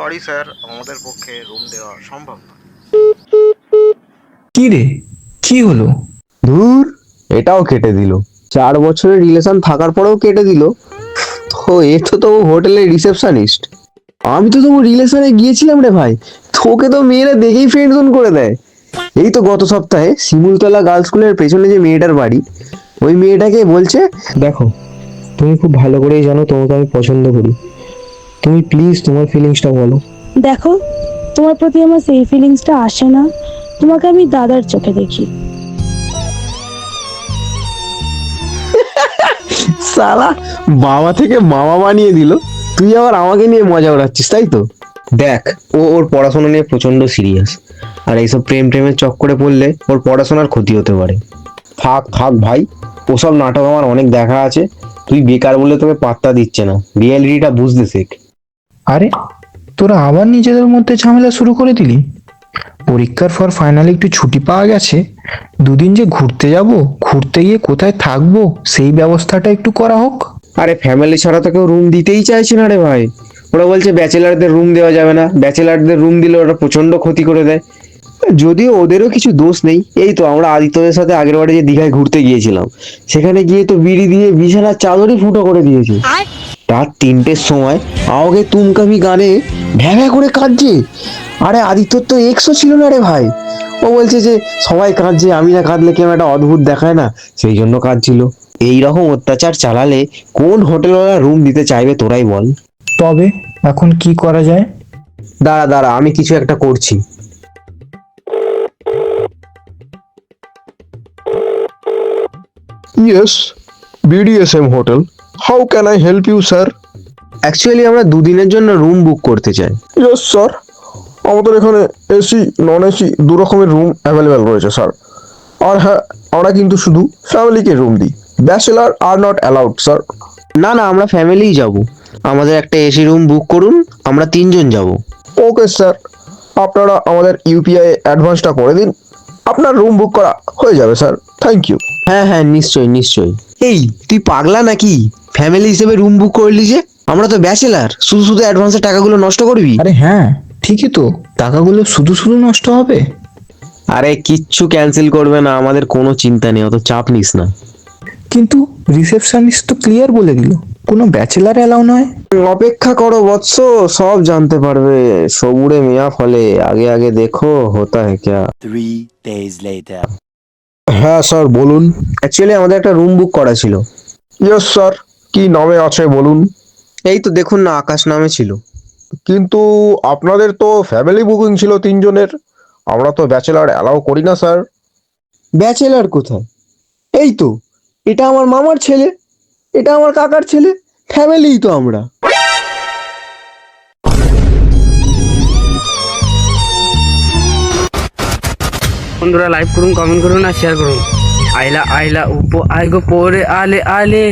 Sorry sir, আমাদের পক্ষে room দেওয়া সম্ভব না। কি রে, কি হলো? ধুর, এটাও কেটে দিল। 4 বছরের রিলেশন থাকার পরেও কেটে দিল। তো এ তো তবু হোটেলের রিসেপশনিস্ট। আমি তো তবু রিলেশনে গিয়েছিলাম রে ভাই। তোকে তো মেয়েরা দেখেই ফ্রেন্ড জোন করে দেয়। এই তো গত সপ্তাহে শিমুলতলা গার্লস স্কুলের পেছনে যে মেয়েটার বাড়ি, ওই মেয়েটাকে বলছে, দেখো, তুমি খুব ভালো করেই জানো তোমাকে আমি পছন্দ করি। তুমি প্লিজ তোমার ফিলিংসটা বলো। দেখো, তোমার প্রতি আমার সেই ফিলিংসটা আসে না। তোমাকে আমি দাদার চোখে দেখি। সালা বাবা থেকে মামা বানিয়ে দিল। তুই আবার আমাকে নিয়ে মজা উড়াচ্ছিস, তাই তো? দেখ, ও ওর পড়াশোনা নিয়ে প্রচন্ড সিরিয়াস, আর এইসব প্রেম প্রেমের চক্করে পড়লে ওর পড়াশোনার ক্ষতি হতে পারে। থাক থাক ভাই, ওসব নাটক আমার অনেক দেখা আছে। তুই বেকার বলে তোকে পাত্তা দিচ্ছে না, রিয়েলিটিটা বুঝতে শেখ। আরে, তোরা আবার নিজেদের মধ্যে ঝামেলা শুরু করে দিলি? পরীক্ষার পর ফাইনালি একটু ছুটি পাওয়া গেছে, দুদিন যে ঘুরতে যাব, ঘুরতে গিয়ে কোথায় থাকবো সেই ব্যবস্থাটা একটু করা হোক। আরে ফ্যামিলি ছাড়া তো কেউ রুম দিতেই চাইছে না রে ভাই। ওরা বলছে ব্যাচেলারদের রুম দেওয়া যাবে না, ব্যাচেলারদের রুম দিলে ওরা প্রচন্ড ক্ষতি করে দেয়। যদিও ওদেরও কিছু দোষ নেই। এই তো আমরা আদিত্যদের সাথে আগের বারে যে দীঘায় ঘুরতে গিয়েছিলাম, সেখানে গিয়ে তো বিড়ি দিয়ে বিছানার চাদরই ফুটো করে দিয়েছে। রাত 3টের সময় আওগে তুমকামি গানে ভ্যাভ্যা করে কাঁদছে। আরে আদিত্যর তো এক্সও ছিল না রে ভাই। ও বলছে যে সবাই কাঁদছে, আমি না কাঁদলে কেমন একটা অদ্ভুত দেখায় না, সেই জন্য কাঁদছিল। এইরকম অত্যাচার চালালে কোন হোটেলওয়ালা রুম দিতে চাইবে তোরাই বল। তবে এখন কি করা যায়? দাঁড়া দাঁড়া, আমি কিছু একটা করছি। Yes, BDSM Hotel. How can I help you, sir? Actually আমরা দুদিনের জন্য রুম বুক করতে চাই। Yes, sir. আমাদের এখানে এসি নন এসি দু রকমের রুম অ্যাভেলেবেল রয়েছে স্যার। আর হ্যাঁ, আমরা কিন্তু শুধু ফ্যামিলিকে রুম দিই, bachelor are not allowed sir. না না, আমরা ফ্যামিলিই যাব। আমাদের একটা এসি রুম বুক করুন, আমরা 3জন যাব। ওকে স্যার, আপনারা আমাদের ইউপিআই অ্যাডভান্সটা করে দিন, আপনার রুম বুক করা হয়ে যাবে স্যার। Thank you. হ্যাঁ হ্যাঁ, নিশ্চয়ই নিশ্চয়ই। এই তুই পাগলা নাকি? ফ্যামিলি হিসেবে রুম বুক করলি যে, আমরা তো ব্যাচেলার, শুধু শুধু অ্যাডভান্সের টাকাগুলো নষ্ট করবি? আরে হ্যাঁ, ঠিকই তো, টাকাগুলো শুধু শুধু নষ্ট হবে। আরে কিচ্ছু ক্যান্সেল করবে না, আমাদের কোনো চিন্তা নেই, অত চাপ নিস না। কিন্তু রিসেপশনিস্ট তো ক্লিয়ার বলে দিল কোনো ব্যাচেলার অ্যালাউ নয়। অপেক্ষা করো বৎস, সব জানতে পারবে। সবুরে মিয়া ফলে, আগে আগে দেখো হোতা হ্যায় ক্যা। 3 days later. হ্যাঁ স্যার, বলুন। অ্যাকচুয়ালি আমাদের একটা রুম বুক করা ছিল। ইয়েস স্যার, কি নামে আছে বলুন। এই তো দেখুন না, আকাশ নামে ছিল। কিন্তু আপনাদের তো ফ্যামিলি বুকিং ছিল 3জনের, আমরা তো ব্যাচেলার অ্যালাউ করি না স্যার। ব্যাচেলার কোথায়? এই তো, এটা আমার মামার ছেলে, এটা আমার কাকার ছেলে, ফ্যামিলিই তো আমরা। বন্ধুরা লাইক করুন, কমেন্ট করুন আর শেয়ার করুন। আইলা আইলা উপো আইগো পরে আলে আলে।